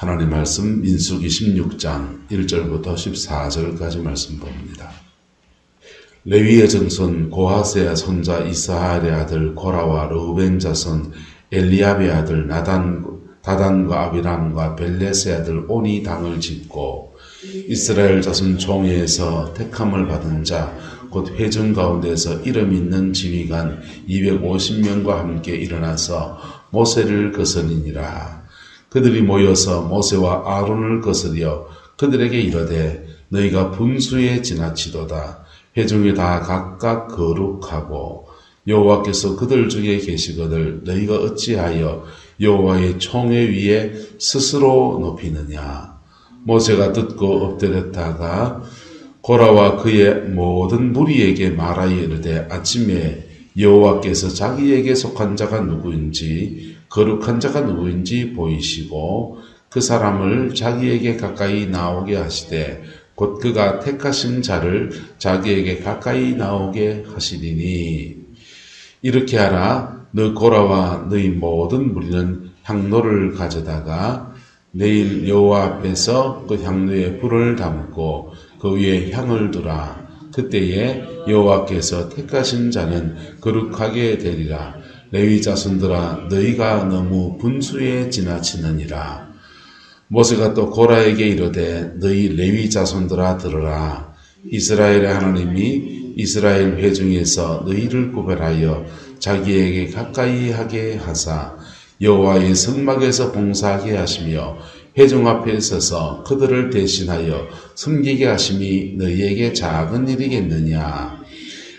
하나님 말씀 민수기 16장 1절부터 14절까지 말씀 봅니다. 레위의 정손 고하세의 손자 이스하엘의 아들 고라와 르우벤 자손 엘리압의 아들 다단과 아비람과 벨렛의 아들 온이 당을 짓고 이스라엘 자손 총회에서 택함을 받은 자 곧 회중 가운데서 이름 있는 지휘관 250명과 함께 일어나서 모세를 거스리니라. 그들이 모여서 모세와 아론을 거스려 그들에게 이르되 너희가 분수에 지나치도다. 회중이 다 각각 거룩하고 여호와께서 그들 중에 계시거늘 너희가 어찌하여 여호와의 총회 위에 스스로 높이느냐. 모세가 듣고 엎드렸다가 고라와 그의 모든 무리에게 말하여 이르되 아침에 여호와께서 자기에게 속한 자가 누구인지 거룩한 자가 누구인지 보이시고 그 사람을 자기에게 가까이 나오게 하시되 곧 그가 택하신 자를 자기에게 가까이 나오게 하시리니 이렇게 하라. 너 고라와 너희 모든 무리는 향로를 가져다가 내일 여호와 앞에서 그 향로에 불을 담고 그 위에 향을 두라. 그때에 여호와께서 택하신 자는 거룩하게 되리라. 레위 자손들아 너희가 너무 분수에 지나치느니라. 모세가 또 고라에게 이르되 너희 레위 자손들아 들으라. 이스라엘의 하나님이 이스라엘 회중에서 너희를 구별하여 자기에게 가까이 하게 하사 여호와의 성막에서 봉사하게 하시며 회중 앞에 서서 그들을 대신하여 섬기게 하심이 너희에게 작은 일이겠느냐.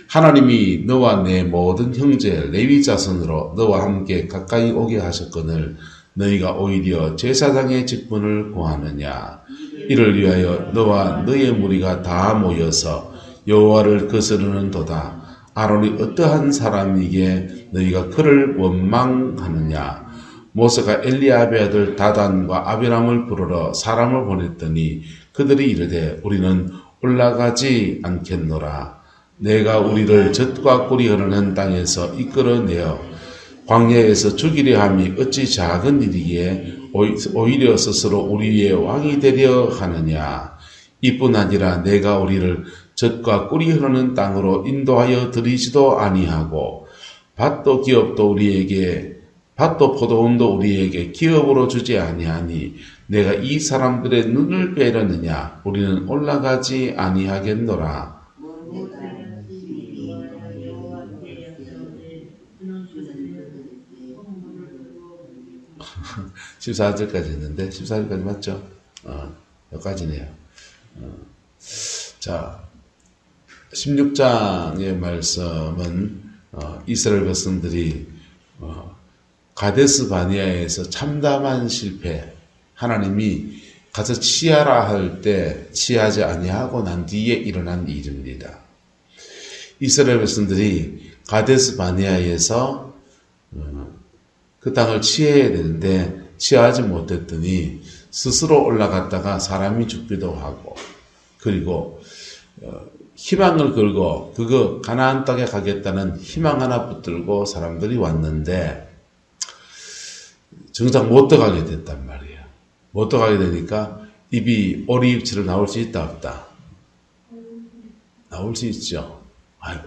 하나님이 너와 내 모든 형제 레위 자손으로 너와 함께 가까이 오게 하셨거늘 너희가 오히려 제사장의 직분을 구하느냐. 이를 위하여 너와 너의 무리가 다 모여서 여호와를 거스르는 도다. 아론이 어떠한 사람이기에 너희가 그를 원망하느냐. 모세가 엘리압의 아들 다단과 아비람을 부르러 사람을 보냈더니 그들이 이르되 우리는 올라가지 않겠노라. 내가 우리를 젖과 꿀이 흐르는 땅에서 이끌어내어 광야에서 죽이려 함이 어찌 작은 일이기에 오히려 스스로 우리 위에 왕이 되려 하느냐. 이뿐 아니라 내가 우리를 젖과 꿀이 흐르는 땅으로 인도하여 드리지도 아니하고 밭도 포도원도 우리에게 기업으로 주지 아니하니 내가 이 사람들의 눈을 빼려느냐. 우리는 올라가지 아니하겠노라. 14절까지 했는데 14절까지 맞죠? 여기까지네요. 자, 16장의 말씀은 이스라엘 백성들이 가데스 바니아에서 참담한 실패, 하나님이 가서 치하라 할 때 치하지 아니하고 난 뒤에 일어난 일입니다. 이스라엘 백성들이 가데스 바니아에서 그 땅을 치해야 되는데 치하지 못했더니 스스로 올라갔다가 사람이 죽기도 하고, 그리고 희망을 걸고 그거 가나안 땅에 가겠다는 희망 하나 붙들고 사람들이 왔는데 정작 못 들어가게 됐단 말이에요. 못 들어가게 되니까 입이 오리입처럼 나올 수 있다 없다? 나올 수 있죠.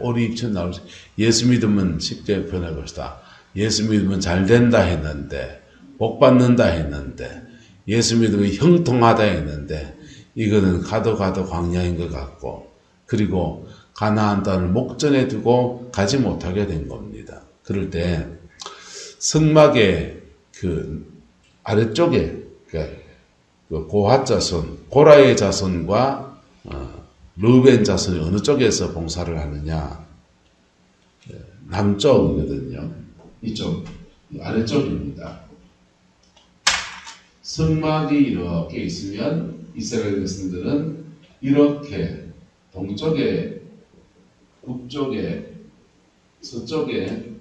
오리입처럼 나올 수. 예수 믿으면 쉽게 변할 것이다. 예수 믿으면 잘 된다 했는데, 복 받는다 했는데, 예수 믿으면 형통하다 했는데, 이거는 가도 광야인 것 같고, 그리고 가나안 땅을 목전에 두고 가지 못하게 된 겁니다. 그럴 때 성막의 그 아래쪽에 그 고핫 자손, 고라의 자손과 르우벤 자손이 어느 쪽에서 봉사를 하느냐? 남쪽이거든요. 이쪽 아래쪽입니다. 성막이 이렇게 있으면 이스라엘 백성들은 이렇게 동쪽에, 북쪽에, 서쪽에,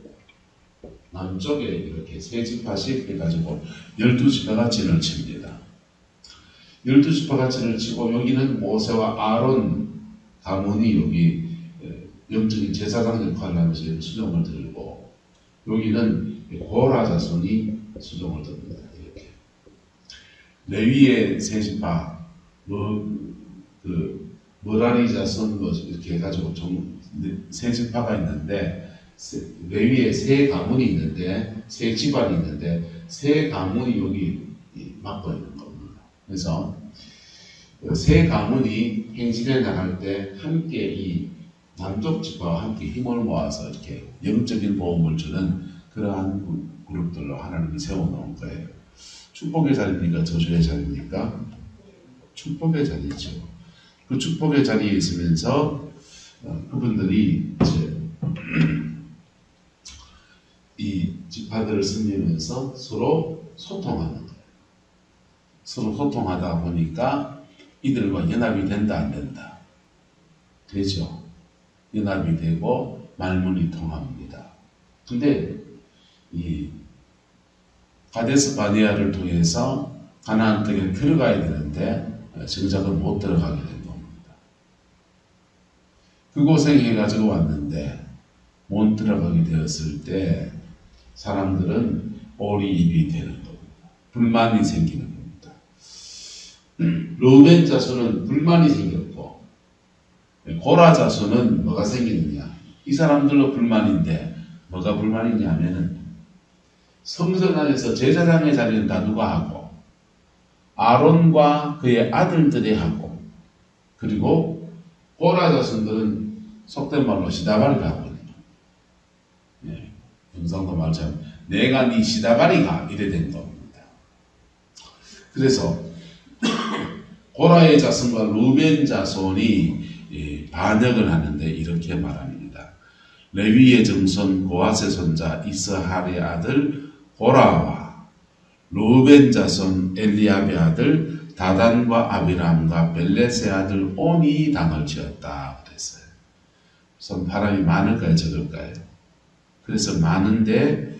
남쪽에 이렇게 세 지파씩 해가지고 12지파가 진을 칩니다. 12지파가 진을 치고 여기는 모세와 아론 가문이 여기 영적인 제사장 역할을 하면서 수종을 들고, 여기는 고라 자손이 수종을 듭니다. 이렇게 레위의 세 지파, 머라리 자손 이렇게 해가지고 세 지파가 있는데 레위의 세 가문이 있는데 세 집안이 있는데 세 가문이 여기 맡고 있는 겁니다. 그래서 세 가문이 행진해 나갈 때 함께 이 남쪽 지파와 함께 힘을 모아서 이렇게 영적인 보험을 주는 그러한 그룹들로 하나님이 세워놓은 거예요. 축복의 자리입니까? 저주의 자리입니까? 축복의 자리죠. 그 축복의 자리에 있으면서 그분들이 이제 이 지파들을 섬기면서 서로 소통하는 거예요. 서로 소통하다 보니까 이들과 연합이 된다 안 된다? 되죠. 연합이 되고 말문이 통합니다. 근데 이 가데스 바네아를 통해서 가나안 땅에 들어가야 되는데 정작은 못 들어가게 된 겁니다. 그곳에 해가지고 왔는데 못 들어가게 되었을 때 사람들은 오리입이 되는 겁니다. 불만이 생기는 겁니다. 르우벤 자손은 불만이 생겼고 고라 자손은 뭐가 생기느냐? 이 사람들로 불만인데 뭐가 불만이냐면은 성전 안에서 제사장의 자리는 다 누가 하고 아론과 그의 아들들이 하고 그리고 고라 자손들은 속된 말로 시다바리가 하거든요. 예, 영상도 말처럼 내가 네 시다바리가 이래 된 겁니다. 그래서 고라의 자손과 루벤 자손이 반역을 하는데 이렇게 말합니다. 레위의 정손 고핫의 손자 이스할의 아들 고라와 루벤 자손 엘리압의 아들 다단과 아비람과 벨렛의 아들 온이 당을 지었다 그랬어요. 그래서 바람이 많을까요, 적을까요? 그래서 많은데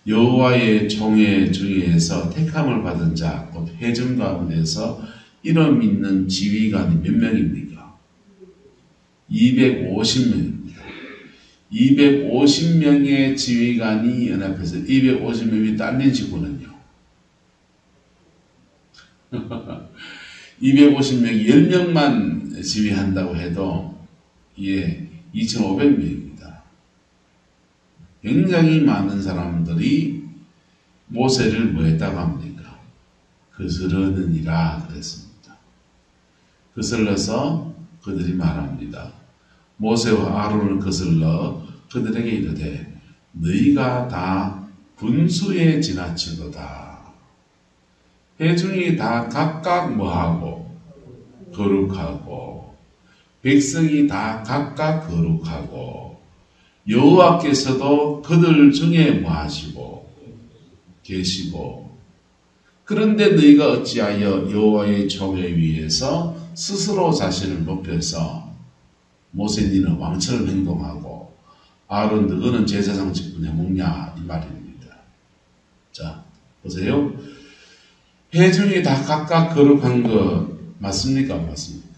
여호와의 총회 중에서 택함을 받은 자, 곧 회중 가운데서 이름 있는 지휘관이 몇 명입니까? 250명입니다. 250명의 지휘관이 연합해서 250명이 딸린 지구는요. 250명이 10명만 지휘한다고 해도 이게 2,500명입니다. 굉장히 많은 사람들이 모세를 뭐 했다고 합니까? 거스르느니라 그랬습니다. 거슬러서 그들이 말합니다. 모세와 아론을 거슬러 그들에게 이르되 너희가 다 분수에 지나치도다. 회중이 다 각각 뭐하고 거룩하고 백성이 다 각각 거룩하고 여호와께서도 그들 중에 뭐하시고 계시고 그런데 너희가 어찌하여 여호와의 총회 위에서 스스로 자신을 높여서 모세 니는 왕처럼 행동하고 아론 너는 제사장 직분에 먹냐 이 말입니다. 자 보세요. 회중이 다 각각 거룩한 거 맞습니까? 안 맞습니까?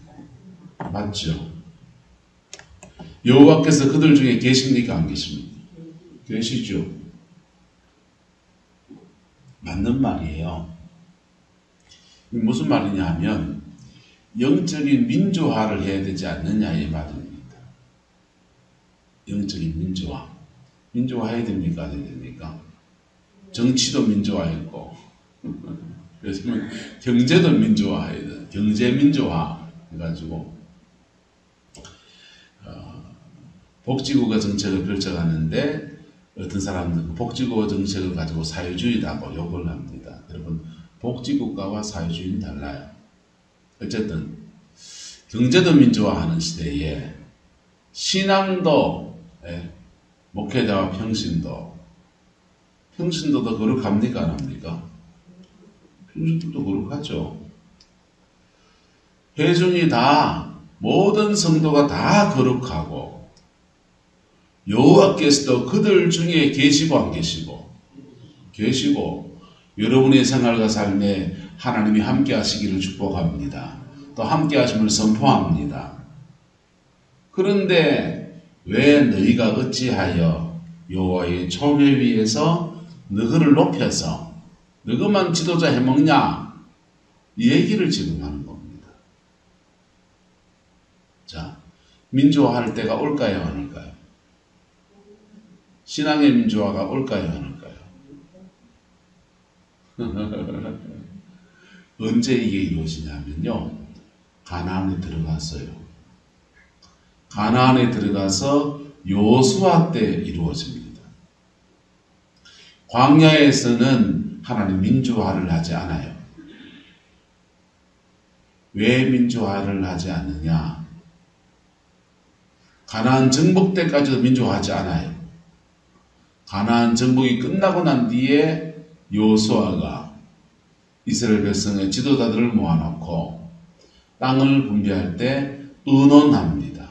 맞죠. 여호와께서 그들 중에 계십니까? 안 계십니까? 계시죠. 맞는 말이에요. 무슨 말이냐 하면 영적인 민주화를 해야 되지 않느냐의 말입니다. 영적인 민주화. 민주화해야 됩니까? 안 해야 됩니까? 정치도 민주화했고 그래서 경제도 민주화해야 돼. 경제 민주화 해가지고 복지국가 정책을 펼쳐가는데 어떤 사람들은 복지국가 정책을 가지고 사회주의라고 욕을 합니다. 여러분 복지국가와 사회주의는 달라요. 어쨌든 경제도 민주화하는 시대에 신앙도 목회자와 평신도도 거룩합니까? 안 합니까? 평신도도 거룩하죠. 회중이 다 모든 성도가 다 거룩하고 여호와께서도 그들 중에 계시고 안 계시고 계시고 여러분의 생활과 삶에 하나님이 함께 하시기를 축복합니다. 또 함께 하심을 선포합니다. 그런데 왜 너희가 어찌하여 여호와의 총회 위에서 너희를 높여서 너희만 지도자 해먹냐? 이 얘기를 지금 하는 겁니다. 자, 민주화할 때가 올까요, 안 올까요? 신앙의 민주화가 올까요, 안 올까요? 언제 이게 이루어지냐면요, 가나안에 들어갔어요. 가나안에 들어가서 여호수아 때 이루어집니다. 광야에서는 하나님 민주화를 하지 않아요. 왜 민주화를 하지 않느냐? 가나안 정복 때까지도 민주화하지 않아요. 가나안 정복이 끝나고 난 뒤에 여호수아가 이스라엘 백성의 지도자들을 모아놓고 땅을 분배할 때 의논합니다.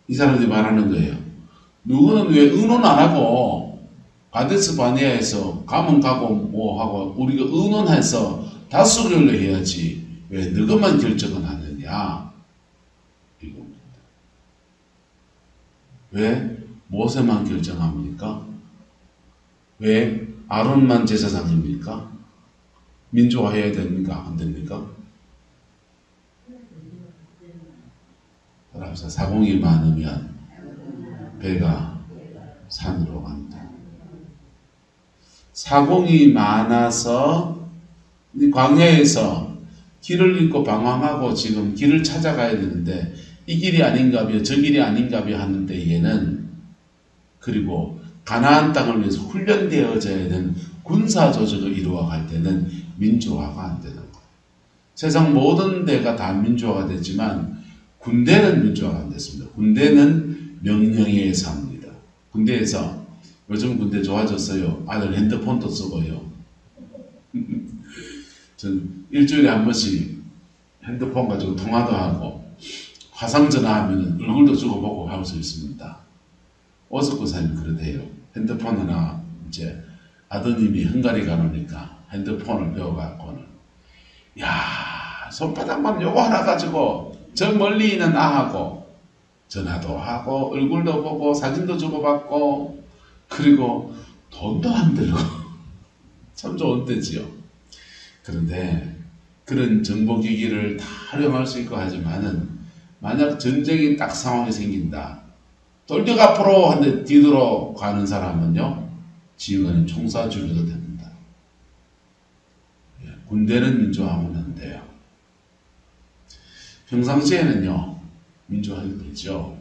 이 사람들이 말하는 거예요. 누구는 왜 의논 안 하고 가데스 바네아에서 가면 가고 뭐 하고 우리가 의논해서 다수결로 해야지 왜 너희만 결정은 하느냐, 이겁니다. 왜 모세만 결정합니까? 왜 아론만 제사장입니까? 민주화해야 됩니까? 안 됩니까? 그래서 사공이 많으면 배가 산으로 간다. 사공이 많아서 광야에서 길을 잃고 방황하고 지금 길을 찾아가야 되는데 이 길이 아닌가벼 저 길이 아닌가벼 하는데 얘는, 그리고 가나안 땅을 위해서 훈련되어져야 되는 군사 조직을 이루어갈 때는 민주화가 안 되는 거예요. 세상 모든 데가 다 민주화가 되지만 군대는 민주화가 안 됐습니다. 군대는 명령에 의해서 합니다. 군대에서 요즘 군대 좋아졌어요. 아들 핸드폰도 쓰고요. 전 일주일에 한 번씩 핸드폰 가지고 통화도 하고 화상전화하면 얼굴도 주고보고 할 수 있습니다. 오석구사님 그러대요. 핸드폰 하나 이제 아드님이 헝가리 가노니까 핸드폰을 배워갖고는 야, 손바닥만 요거 하나 가지고 저 멀리 있는 나하고 전화도 하고 얼굴도 보고 사진도 주고받고 그리고 돈도 안 들고 참 좋은 때지요. 그런데 그런 정보기기를 다 활용할 수 있고 하지만은 만약 전쟁이 딱 상황이 생긴다. 돌격 앞으로 한데 뒤돌아 가는 사람은요, 지휘관이 총쏴 죽여도 됩니다. 군대는 민주화하면 안 돼요. 평상시에는요, 민주화해도 되죠.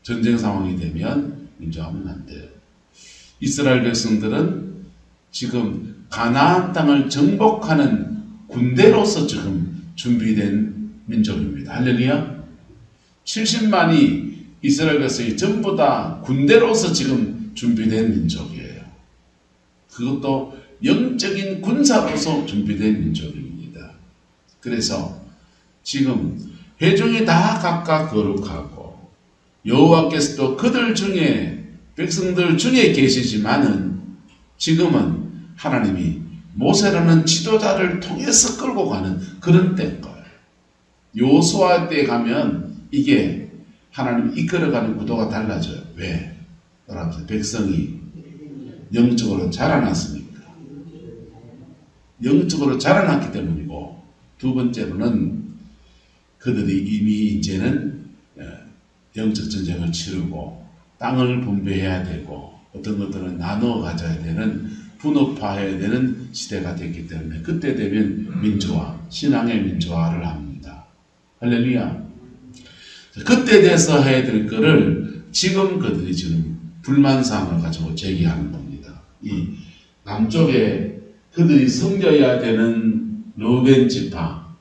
전쟁 상황이 되면 민주화하면 안 돼요. 이스라엘 백성들은 지금 가나안 땅을 정복하는 군대로서 지금 준비된 민족입니다. 할렐루야. 70만이 이스라엘 백성이 전부 다 군대로서 지금 준비된 민족이에요. 그것도 영적인 군사로서 준비된 민족입니다. 그래서 지금 회중이 다 각각 거룩하고 여호와께서도 그들 중에 백성들 중에 계시지만은 지금은 하나님이 모세라는 지도자를 통해서 끌고 가는 그런 때인 거예요. 여호수아 때 가면 이게 하나님 이끌어가는 구도가 달라져요. 왜? 여러분, 백성이 영적으로 자라났으니까. 영적으로 자라났기 때문이고, 두 번째로는 그들이 이미 이제는 영적 전쟁을 치르고 땅을 분배해야 되고 어떤 것들은 나누어 가져야 되는, 분업화해야 되는 시대가 됐기 때문에 그때 되면 민주화, 신앙의 민주화를 합니다. 할렐루야. 그때 돼서 해야 될 거를 지금 그들이 지금 불만사항을 가지고 제기하는 겁니다. 이 남쪽에 그들이 섬겨야 되는 르우벤 지파,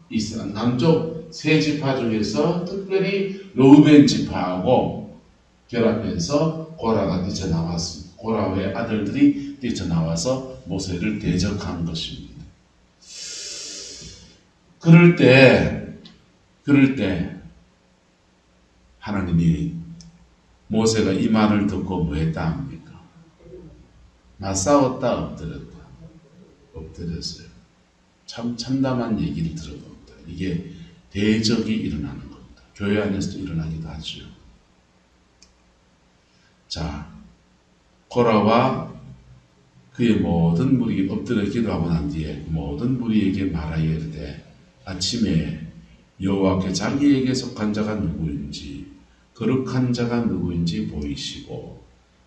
남쪽 세 지파 중에서 특별히 르우벤 지파하고 결합해서 고라가 뛰쳐나왔습니다. 고라의 아들들이 뛰쳐나와서 모세를 대적한 것입니다. 그럴 때 하나님이 모세가 이 말을 듣고 뭐 했다 합니까? 나 싸웠다, 엎드렸다. 엎드렸어요. 참 참담한 얘기를 들어봅니다. 이게 대적이 일어나는 겁니다. 교회 안에서도 일어나기도 하죠. 자, 고라와 그의 모든 무리 엎드려 기도하고 난 뒤에 모든 무리에게 말하여 이르되 아침에 여호와께 자기에게 속한 자가 누구인지 거룩한 자가 누구인지 보이시고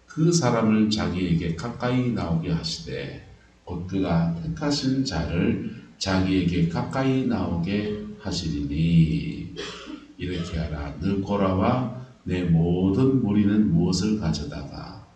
그 사람을 자기에게 가까이 나오게 하시되 곧 그가 택하신 자를 자기에게 가까이 나오게 하시리니 이렇게 하라. 너 고라와 내 모든 무리는 무엇을 가져다가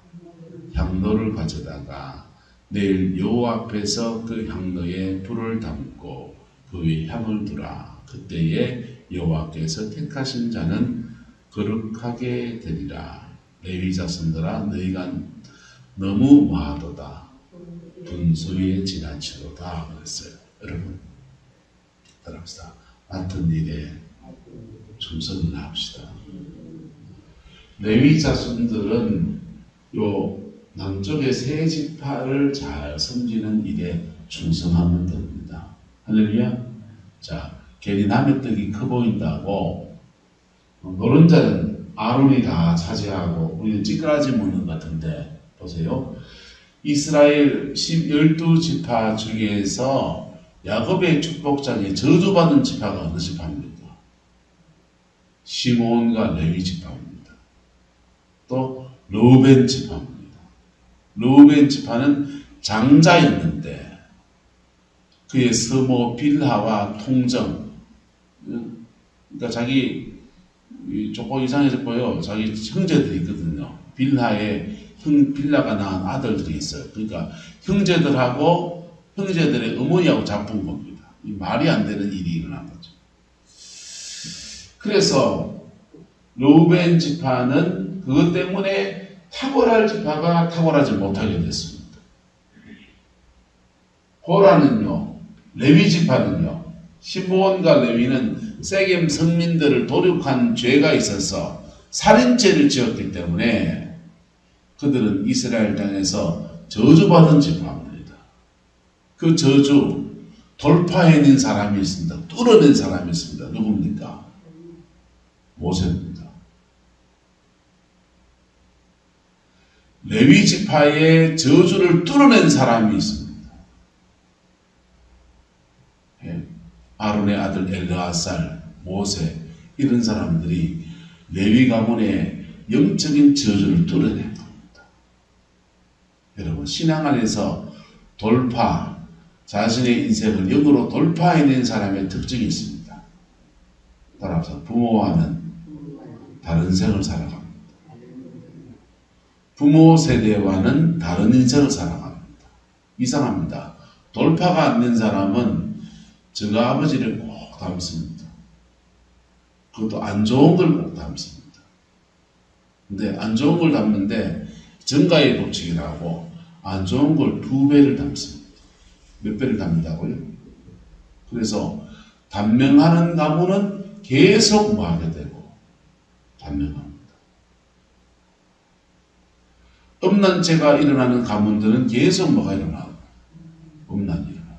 향로를 가져다가 내일 여호와 앞에서 그 향로에 불을 담고 그 위에 향을 두라. 그때에 여호와께서 택하신 자는 거룩하게 되리라. 레위 자손들아 너희가 너무 마하도다. 분수에 지나치도다. 그랬어요. 여러분 따라합시다. 맡은 일에 충성을 합시다. 레위 자손들은 요 남쪽의 세 지파를 잘 섬기는 일에 충성하면 됩니다. 할렐루야. 자, 괜히 남의 떡이 커 보인다고 노른자는 아론이 다 차지하고 우리는 찌그라지 먹는 것 같은데 보세요. 이스라엘 12지파 중에서 야곱의 축복장에 저주받은 지파가 어느 지파입니까? 시몬과 레위 지파입니다. 또 르우벤 지파입니다. 르우벤 지파는 장자였는데 그의 서모 빌하와 통정, 그러니까 자기 조금 이상해서 보여. 자기 형제들이 있거든요. 빌라가 낳은 아들들이 있어요. 그러니까 형제들의 어머니하고 잡은 겁니다. 말이 안 되는 일이 일어난 거죠. 그래서 르우벤 지파는 그것 때문에 탁월할 지파가 탁월하지 못하게 됐습니다. 호라는요, 레위 지파는요, 시므온과 레위는 세겜 성민들을 도륙한 죄가 있어서 살인죄를 지었기 때문에 그들은 이스라엘 땅에서 저주받은 지파입니다. 그 저주 돌파해낸 사람이 있습니다. 뚫어낸 사람이 있습니다. 누굽니까? 모세입니다. 레위 지파의 저주를 뚫어낸 사람이 있습니다. 아론의 아들 엘르아살, 모세 이런 사람들이 레위 가문의 영적인 저주를 뚫어낸 겁니다. 여러분 신앙 안에서 돌파, 자신의 인생을 영으로 돌파해낸 사람의 특징이 있습니다. 따라서 부모와는 다른 생을 살아갑니다. 부모 세대와는 다른 인생을 살아갑니다. 이상합니다. 돌파가 안 된 사람은 저가 아버지를 꼭 닮습니다. 그것도 안 좋은 걸 꼭 닮습니다. 근데 안 좋은 걸 닮는데 정가의 법칙이라고 안 좋은 걸 2배를 닮습니다. 몇 배를 닮는다고요? 그래서 단명하는 가문은 계속 뭐하게 되고 단명합니다. 음란죄가 일어나는 가문들은 계속 뭐가 일어나고 음란이 일어나고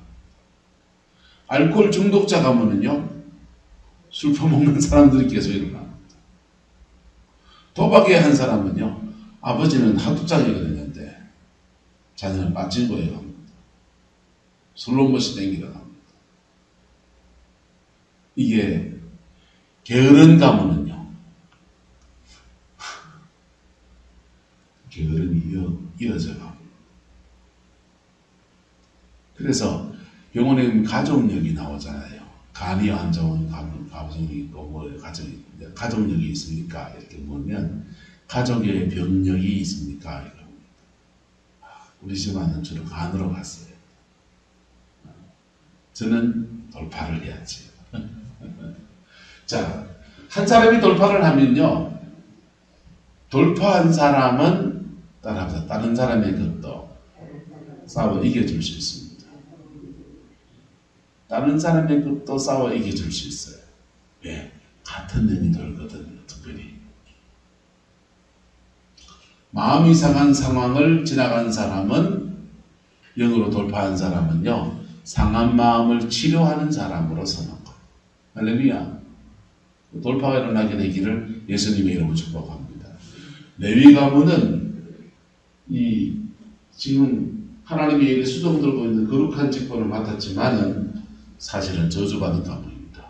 알코올 중독자 가문은요 술 퍼먹는 사람들이 계속 일어납니다. 도박에 한 사람은요 아버지는 하두짝이 그랬는데 자녀는 빠진거에 갑니다. 술로 멋이 땡기러 갑니다. 이게 게으른 가문은요 게으름이 이어져 갑니다. 그래서 병원에 가족력이 나오잖아요. 간이 안 좋은 가족이 있고 뭐 가족력이 있습니까? 이렇게 보면 가족의 병력이 있습니까? 우리 집안은 주로 간으로 갔어요. 저는 돌파를 해야지. 자, 한 사람이 돌파를 하면요. 돌파한 사람은 따라합니다. 다른 사람의 것도 싸워 이겨줄 수 있습니다. 다른 사람의 것도 싸워 이겨줄 수 있어요. 왜? 같은 영이 돌거든요. 특별히. 마음이 상한 상황을 지나간 사람은 영으로 돌파한 사람은요. 상한 마음을 치료하는 사람으로 서는 것. 할렐루야. 돌파가 일어나게 되기를 예수님의 이름으로 축복합니다. 레위 가문은 지금 하나님의 일에 수종 들고 있는 거룩한 직분을 맡았지만은 사실은 저주받은 가문입니다.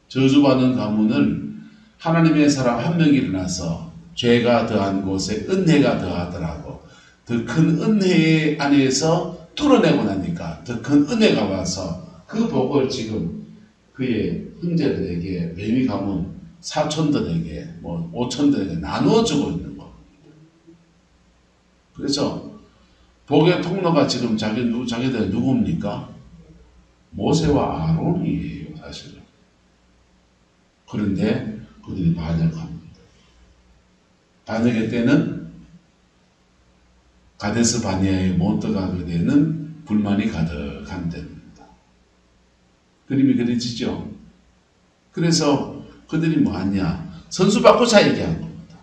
저주받은 가문은 하나님의 사람 한 명이 일어나서 죄가 더한 곳에 은혜가 더하더라고 더 큰 은혜 안에서 뚫어내고 나니까 더 큰 은혜가 와서 그 복을 지금 그의 형제들에게 레위 가문 사촌들에게 뭐 오촌들에게 나누어주고 있는 겁니다. 그래서 복의 통로가 지금 자기들 누굽니까? 모세와 아론이에요, 사실은. 그런데 그들이 반역합니다. 반역의 때는 가데스 바네아에 못 들어가게 되는 불만이 가득한 때입니다. 그림이 그려지죠? 그래서 그들이 뭐하냐? 선수 바꾸자 얘기한 겁니다.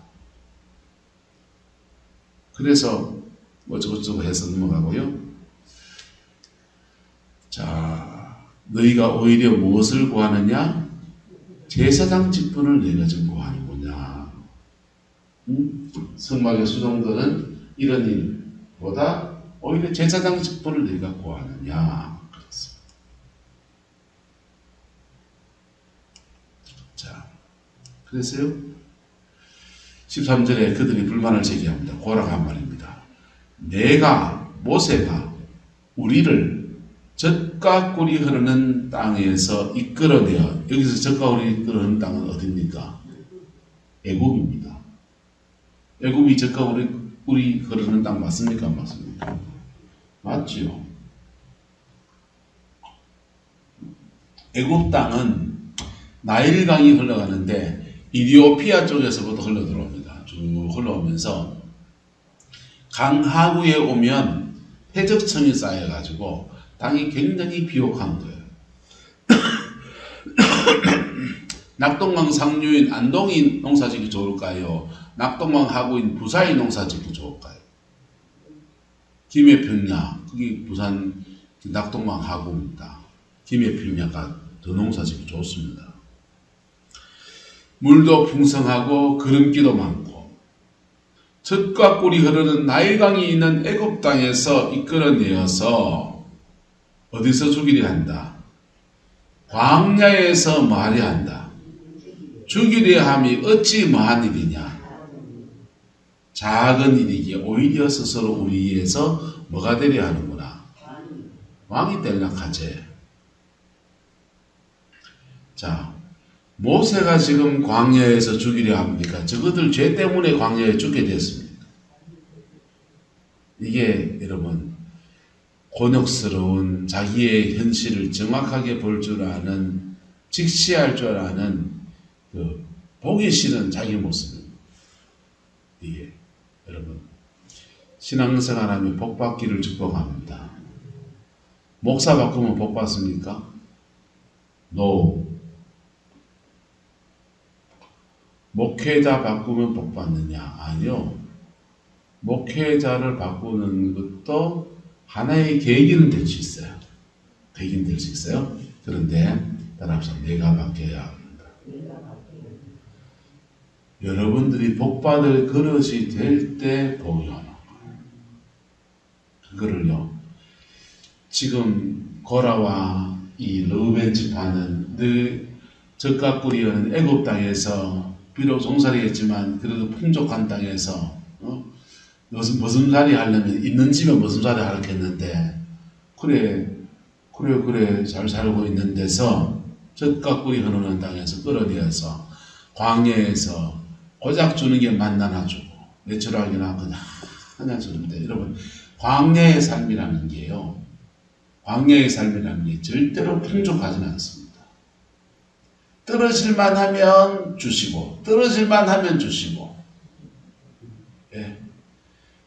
그래서 어쩌고저쩌고 해서 넘어가고요. 자, 너희가 오히려 무엇을 구하느냐? 제사장 직분을 내가 좀 구하는구나. 성막의 수종들은 이런 일보다 오히려 제사장 직분을 내가 구하느냐. 그렇습니다. 자, 그래서요. 13절에 그들이 불만을 제기합니다. 고라가 한 말입니다. 모세가 우리를 젖과 꿀이 흐르는 땅에서 이끌어내어, 여기서 젖과 꿀이 흐르는 땅은 어디입니까? 애굽입니다. 애굽이 젖과 꿀이 흐르는 땅 맞습니까? 안 맞습니까? 맞죠. 애굽 땅은 나일강이 흘러가는데 이디오피아 쪽에서부터 흘러 들어옵니다. 쭉 흘러오면서 강 하구에 오면 해적청이 쌓여가지고 땅이 굉장히 비옥한 거예요. 낙동강 상류인 안동이 농사짓기 좋을까요? 낙동강 하구인 부사이 농사짓기 좋을까요? 김해평야, 그게 부산 낙동강 하구입니다. 김해평야가 더 농사짓기 좋습니다. 물도 풍성하고 기름기도 많고 젖과 꿀이 흐르는 나일강이 있는 애굽 땅에서 이끌어내어서 어디서 죽이려 한다? 광야에서 뭐하려 한다? 죽이려 함이 어찌 뭐한 일이냐? 작은 일이기에 오히려 스스로 우리에서 뭐가 되려 하는구나? 왕이 되려 하지. 자, 모세가 지금 광야에서 죽이려 합니까? 저것들 죄 때문에 광야에 죽게 됐습니다. 이게 여러분 곤욕스러운 자기의 현실을 정확하게 볼 줄 아는, 직시할 줄 아는 그 보기 싫은 자기 모습입니다. 이게 여러분 신앙생활하면 복받기를 축복합니다. 목사 바꾸면 복 받습니까? No. 목회자 바꾸면 복 받느냐? 아니요. 목회자를 바꾸는 것도 하나의 계기는 될 수 있어요. 계기는 될 수 있어요. 그런데 따라서 내가 바뀌어야 합니다. 여러분들이 복 받을 그릇이 될 때 복이 오는 거예요. 그거를요. 지금 고라와 이 르우벤 지파는 늘 젖과 꿀이 흐르는 애굽 땅에서 비록 종살이했지만 그래도 풍족한 땅에서 머슴살이 하려면 있는 집에 머슴살이 하겠는데 그래 잘 살고 있는 데서 젖과 꿀이 흐르는 땅에서 끌어내어서 광야에서 고작 주는 게 만나나 주고 내추럴하기나 그냥 주는데 여러분 광야의 삶이라는 게요. 광야의 삶이라는 게 절대로 풍족하지는 않습니다. 떨어질만 하면 주시고 떨어질만 하면 주시고 예.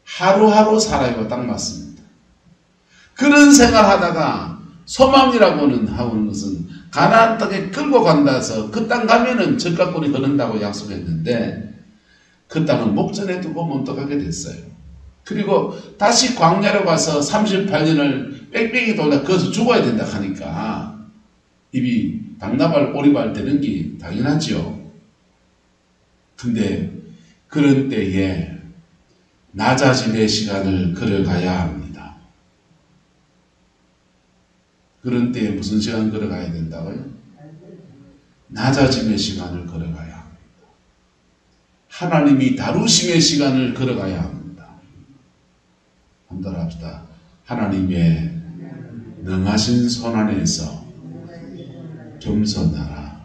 하루하루 살아요. 딱 맞습니다. 그런 생활하다가 소망이라고는 하는 것은 가나안 땅에 끌고 간다 해서 그 땅 가면은 젖과 꿀이 흐른다고 약속했는데 그 땅은 목전에 두고 문득하게 됐어요. 그리고 다시 광야로 가서 38년을 빽빽이 돌다 거기서 죽어야 된다 하니까 입이 당나발 오리발 되는 게 당연하지요. 근데 그런 때에 낮아짐의 시간을 걸어가야 합니다. 그런 때에 무슨 시간 걸어가야 된다고요? 낮아짐의 시간을 걸어가야 합니다. 하나님이 다루심의 시간을 걸어가야 합니다. 한번 합시다. 하나님의 능하신 손 안에서 겸손하라.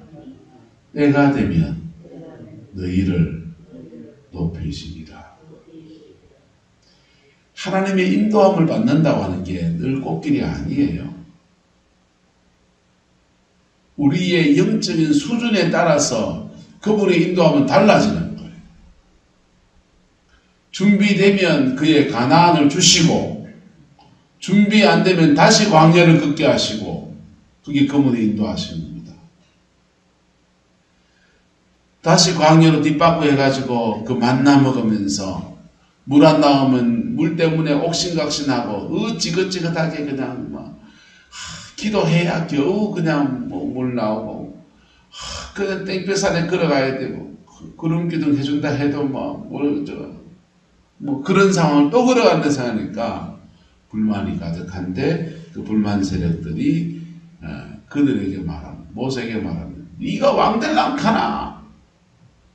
때가 되면 너희를 높이시리라. 하나님의 인도함을 받는다고 하는 게 늘 꽃길이 아니에요. 우리의 영적인 수준에 따라서 그분의 인도함은 달라지는 거예요. 준비되면 그의 가나안을 주시고, 준비 안 되면 다시 광야를 걷게 하시고, 그게 그분의 인도하시는 겁니다. 다시 광야로 뒷바꾸 해가지고 그 만나 먹으면서 물 안 나오면 물 때문에 옥신각신하고 어찌긋찌긋하게 그냥 막 기도해야 겨우 그냥 뭐 물 나오고, 그냥 땡볕산에 걸어가야 되고, 구름기둥 해준다 해도 뭐 그런 상황을 또 걸어간다 생각하니까 불만이 가득한데, 그 불만 세력들이 그들에게 말합니다. 모세에게 말합니다. 네가 왕될락하나?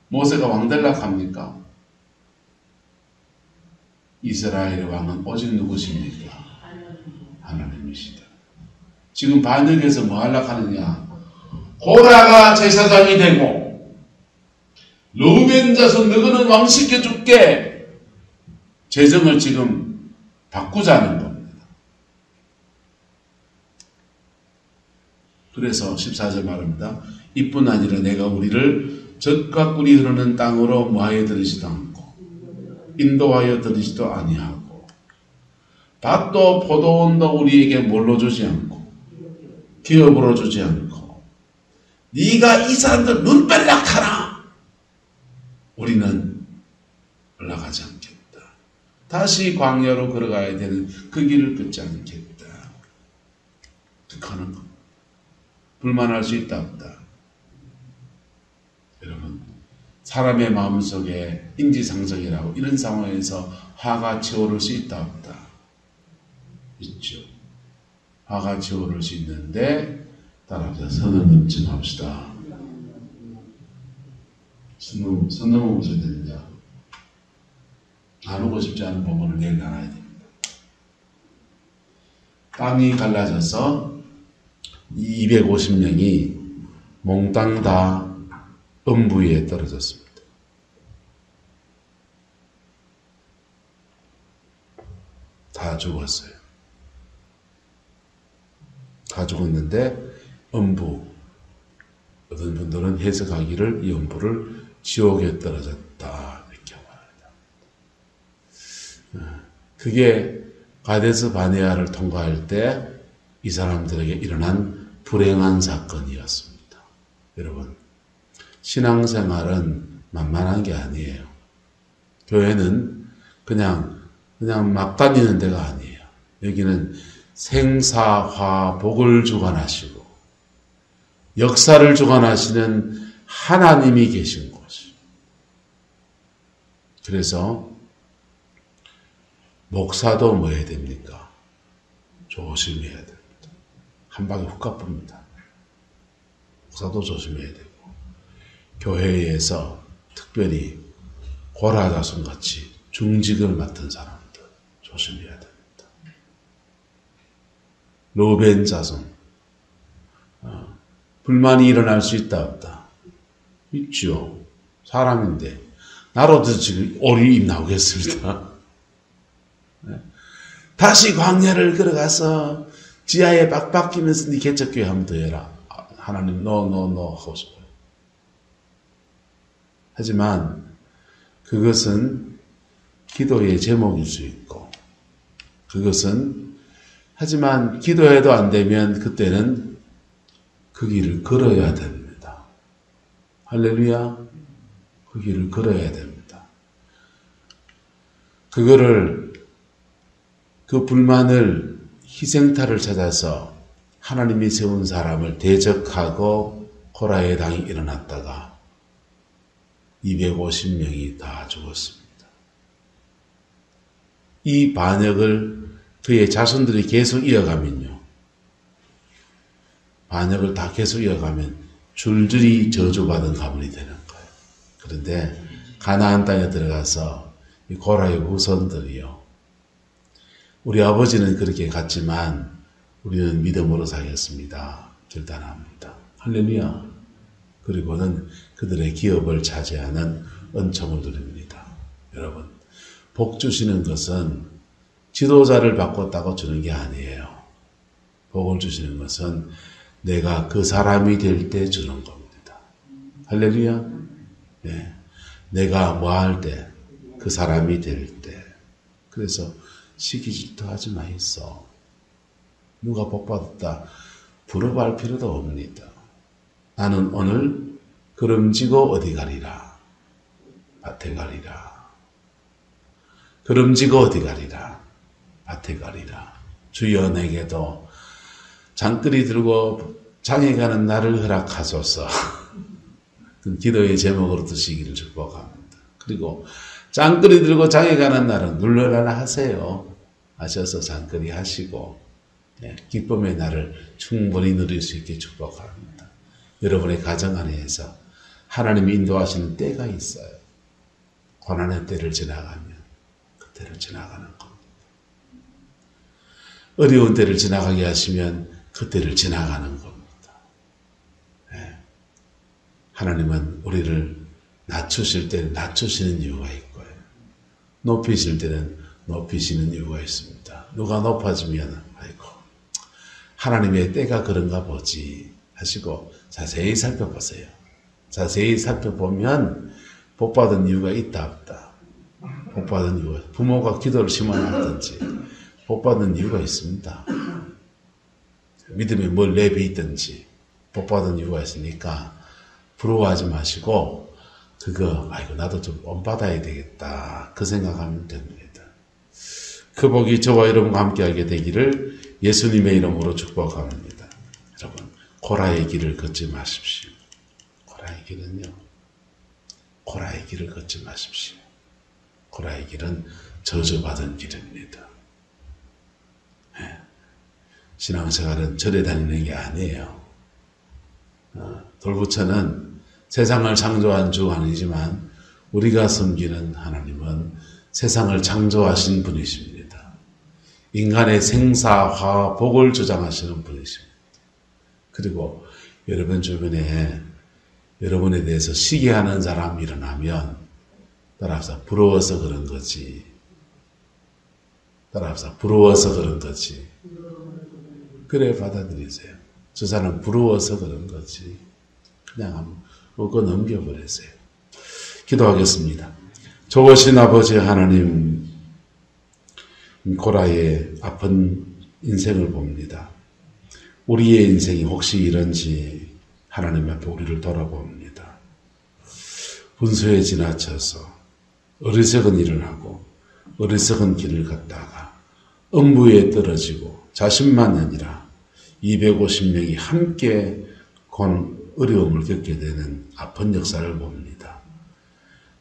모세가 왕될락합니까? 이스라엘의 왕은 오직 누구십니까? 하나님이시다. 지금 반역에서 뭐 하려고 하느냐? 고라가 제사장이 되고 르우벤 자손 너희는 왕시켜줄게. 재정을 지금 바꾸자는 겁니다. 그래서 14절 말합니다. 이뿐 아니라 내가 우리를 젖과 꿀이 흐르는 땅으로 모하여 들이지도 않고 인도하여 들이지도 아니하고 밭도 포도원도 우리에게 뭘로 주지 않고 기업으로 주지 않고 네가 이 사람들 눈뺄락하라. 우리는 올라가지 않겠다. 다시 광야로 걸어가야 되는 그 길을 걷지 않겠다. 그하는 것. 불만할 수 있다 없다. 여러분, 사람의 마음속에 인지상정이라고 이런 상황에서 화가 치오를 수 있다 없다. 있죠. 화가 치오를 수 있는데 따라서 선을 넘지 맙시다. 선 넘어오셔야 됩니다. 나누고 싶지 않은 부분을 내일 나눠야 됩니다. 땅이 갈라져서 250명이 몽땅 다 음부에 떨어졌습니다. 다 죽었어요. 다 죽었는데 음부, 어떤 분들은 해석하기를 이 음부를 지옥에 떨어졌다 이렇게 말합니다. 그게 가데스 바네아를 통과할 때 이 사람들에게 일어난 불행한 사건이었습니다. 여러분, 신앙생활은 만만한 게 아니에요. 교회는 그냥 막 다니는 데가 아니에요. 여기는 생사화복을 주관하시고 역사를 주관하시는 하나님이 계신 곳이에요. 그래서 목사도 뭐 해야 됩니까? 조심해야 됩니다. 한 방에 훅 갚습니다. 목사도 조심해야 되고 교회에서 특별히 고라 자손같이 중직을 맡은 사람들 조심해야 됩니다. 르우벤 자손 불만이 일어날 수 있다 없다? 있죠. 사람인데 나로도 지금 오리 나오겠습니다. 다시 광야를 걸어가서 지하에 빡빡 끼면서 네 개척교회 한번 더 해라. 하나님 노 하고 싶어요. 하지만 그것은 기도의 제목일 수 있고 그것은 하지만 기도해도 안 되면 그때는 그 길을 걸어야 됩니다. 할렐루야. 그 길을 걸어야 됩니다. 그 불만을 희생타를 찾아서 하나님이 세운 사람을 대적하고 고라의 당이 일어났다가 250명이 다 죽었습니다. 이 반역을 그의 자손들이 계속 이어가면요. 반역을 다 계속 이어가면 줄줄이 저주받은 가문이 되는 거예요. 그런데 가나안 땅에 들어가서 이 고라의 후손들이요. 우리 아버지는 그렇게 갔지만 우리는 믿음으로 살겠습니다. 결단합니다. 할렐루야. 그리고는 그들의 기업을 차지하는 은총을 누립니다. 여러분, 복 주시는 것은 지도자를 바꿨다고 주는 게 아니에요. 복을 주시는 것은 내가 그 사람이 될 때 주는 겁니다. 할렐루야. 네. 내가 뭐 할 때, 그 사람이 될 때. 그래서 시기 질투하지 마있어. 누가 복 받았다 부러워할 필요도 없습니다. 나는 오늘 그름지고 어디 가리라. 밭에 가리라. 그름지고 어디 가리라. 밭에 가리라. 주여 내게도 장끌이 들고 장에 가는 날을 허락하소서. 그 기도의 제목으로 드시기를 축복합니다. 그리고 장끌이 들고 장에 가는 날은 눌러라 하세요. 하셔서 장끌이 하시고 기쁨의 날을 충분히 누릴 수 있게 축복합니다. 여러분의 가정 안에서 하나님이 인도하시는 때가 있어요. 고난의 때를 지나가면 그 때를 지나가는 겁니다. 어려운 때를 지나가게 하시면 그 때를 지나가는 겁니다. 하나님은 우리를 낮추실 때는 낮추시는 이유가 있고요. 높이실 때는 높이시는 이유가 있습니다. 누가 높아지면 아이고 하나님의 때가 그런가 보지 하시고 자세히 살펴보세요. 자세히 살펴보면 복받은 이유가 있다 없다. 복받은 이유가 부모가 기도를 심어놨든지 복받은 이유가 있습니다. 믿음에 뭘 내비있든지 복받은 이유가 있으니까 부러워하지 마시고 그거 아이고 나도 좀 본받아야 되겠다 그 생각하면 됩니다. 그 복이 저와 여러분과 함께하게 되기를 예수님의 이름으로 축복합니다. 여러분 고라의 길을 걷지 마십시오. 고라의 길은요. 고라의 길을 걷지 마십시오. 고라의 길은 저주받은 길입니다. 신앙생활은 절에 다니는 게 아니에요. 돌부처는 세상을 창조한 주 아니지만 우리가 섬기는 하나님은 세상을 창조하신 분이십니다. 인간의 생사화 복을 주장하시는 분이십니다. 그리고 여러분 주변에 여러분에 대해서 시기하는 사람이 일어나면 따라서 부러워서 그런 거지. 따라서 부러워서 그런 거지. 그래 받아들이세요. 저 사람 부러워서 그런 거지. 그냥 한번 웃고 넘겨버리세요. 기도하겠습니다. 좋으신 아버지 하나님, 고라의 아픈 인생을 봅니다. 우리의 인생이 혹시 이런지 하나님 앞에 우리를 돌아봅니다. 분수에 지나쳐서 어리석은 일을 하고 어리석은 길을 걷다가 음부에 떨어지고 자신만 아니라 250명이 함께 어려움을 겪게 되는 아픈 역사를 봅니다.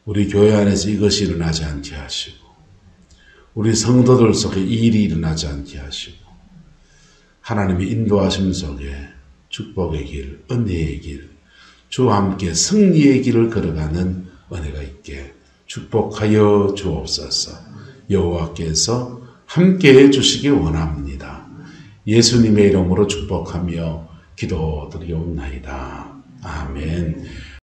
우리 교회 안에서 이것이 일어나지 않게 하시고 우리 성도들 속에 이 일이 일어나지 않게 하시고 하나님의 인도하심 속에 축복의 길, 은혜의 길, 주와 함께 승리의 길을 걸어가는 은혜가 있게 축복하여 주옵소서. 여호와께서 함께해 주시기 원합니다. 예수님의 이름으로 축복하며 기도드리옵나이다. 아멘.